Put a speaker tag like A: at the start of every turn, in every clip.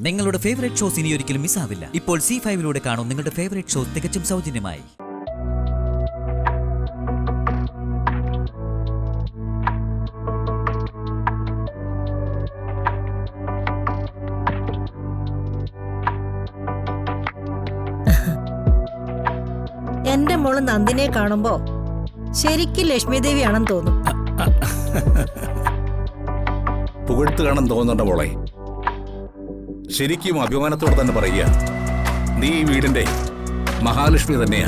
A: നിങ്ങളുടെ favourite shows ഇനി ഒരിക്കലും മിസ്സാവില്ല. ഇപ്പോൾ C5-ലൂടെ കാണും നിങ്ങളുടെ ഫേവറേറ്റ് ഷോസ് തികച്ചും സൗജന്യമായി.
B: എന്റെ മോള് നന്ദിനെ കാണുമ്പോ ശരിക്കും ലക്ഷ്മി ദേവിയാണെന്ന് തോന്നും.
C: പുകഴ്ത്ത് കാണാൻ തോന്നുന്നുണ്ട മോളെ. ശരിക്കും അഭിമാനത്തോടെ തന്നെ പറയുക, നീ ഈ വീടിന്റെ മഹാലക്ഷ്മി തന്നെയാ.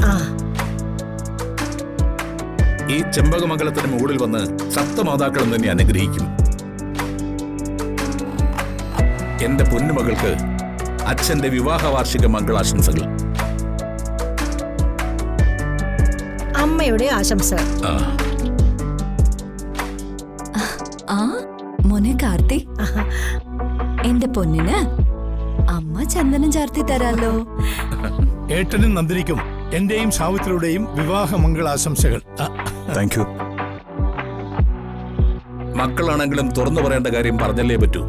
C: ഈ ചെമ്പകമംഗലത്തിന് മുകളിൽ വന്ന് സപ്തമാതാക്കളും തന്നെ അനുഗ്രഹിക്കും. എന്റെ പൊന്നുമകൾക്ക് അച്ഛന്റെ വിവാഹ വാർഷിക മംഗളാശംസകൾ.
B: അമ്മയുടെ ആശംസ.
D: മോനെ കാർത്തി, എന്റെ പൊന്നിന് അമ്മ ചന്ദനം ചാർത്തി തരാലോ.
E: ഏട്ടനും നന്ദിനിക്കും എന്റെയും സാവിത്രിയുടെയും വിവാഹ മംഗളാശംസകൾ.
F: Thank you.
C: മക്കളാണെങ്കിലും തുറന്നു പറയേണ്ട കാര്യം പറഞ്ഞല്ലേ പറ്റൂ.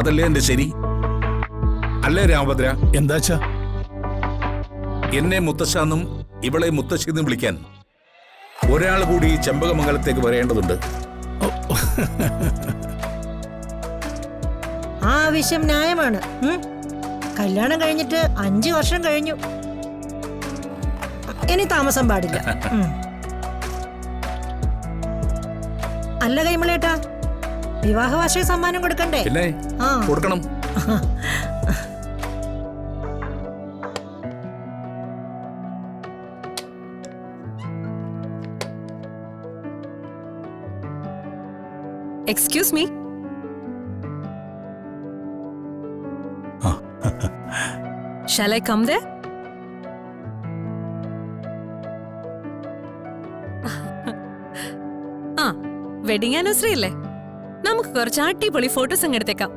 C: അതല്ലേ എന്റെ ശരി? അല്ലേ രാമഭദ്ര?
E: എന്താച്ചാ?
C: എന്നെ മുത്തശ്ശാന്നും ഇവളെ മുത്തശ്ശിന്നും വിളിക്കാൻ ഒരാൾ കൂടി ഈ ചെമ്പകമംഗലത്തേക്ക് വരേണ്ടതുണ്ട്.
B: ആ ആവശ്യം ന്യായമാണ്. കല്യാണം കഴിഞ്ഞിട്ട് 5 വർഷം കഴിഞ്ഞു. ഇനി താമസം പാടില്ല. അല്ല കൈമളേട്ടാ, വിവാഹ വാർഷിക സമ്മാനം കൊടുക്കണ്ടേ?
C: പിന്നെ കൊടുക്കണം.
D: Excuse me. Shall I come there? Wedding anniversary അല്ലേ, നമുക്ക് കുറച്ച് അടിപൊളി ഫോട്ടോസ് അങ്ങ് എടുത്തേക്കാം.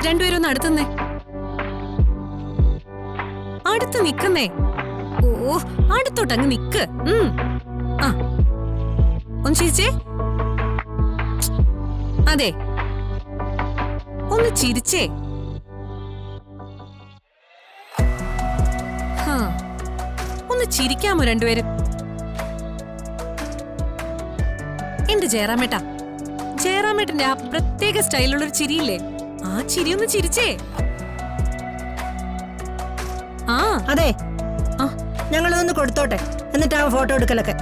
D: രണ്ടുപേരും ഒന്ന് അടുത്തുന്നേ. അടുത്ത് നിക്കുന്നേ. ഓ, അടുത്തോട്ടങ്ങ് നിക്ക്. ഒന്ന് ചിരിച്ചേ. അതെ, ഒന്ന് ചിരിച്ചേ. ഒന്ന് ചിരിക്കാമോ രണ്ടുപേരും? എന്റെ ജയറാമേട്ടന്റെ ആ പ്രത്യേക സ്റ്റൈലുള്ളൊരു ചിരിയില്ലേ, ആ ചിരി ഒന്ന് ചിരിച്ചേ.
B: അതെ, ഞങ്ങളൊന്ന് കൊടുത്തോട്ടെ, എന്നിട്ട് ആ ഫോട്ടോ എടുക്കലൊക്കെ.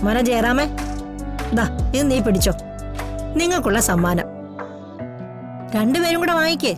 B: മോനെ ജയറാമേ, ദാ ഇത് നീ പിടിച്ചോ, നിങ്ങൾക്കുള്ള സമ്മാനം. രണ്ടുപേരും കൂടെ വാങ്ങിക്കേ.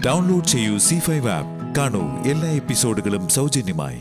F: ഡൗൺലോഡ് ചെയ്യൂ C5 ആപ്പ്. കാണൂ എല്ലാ എപ്പിസോഡുകളും സൗജന്യമായി.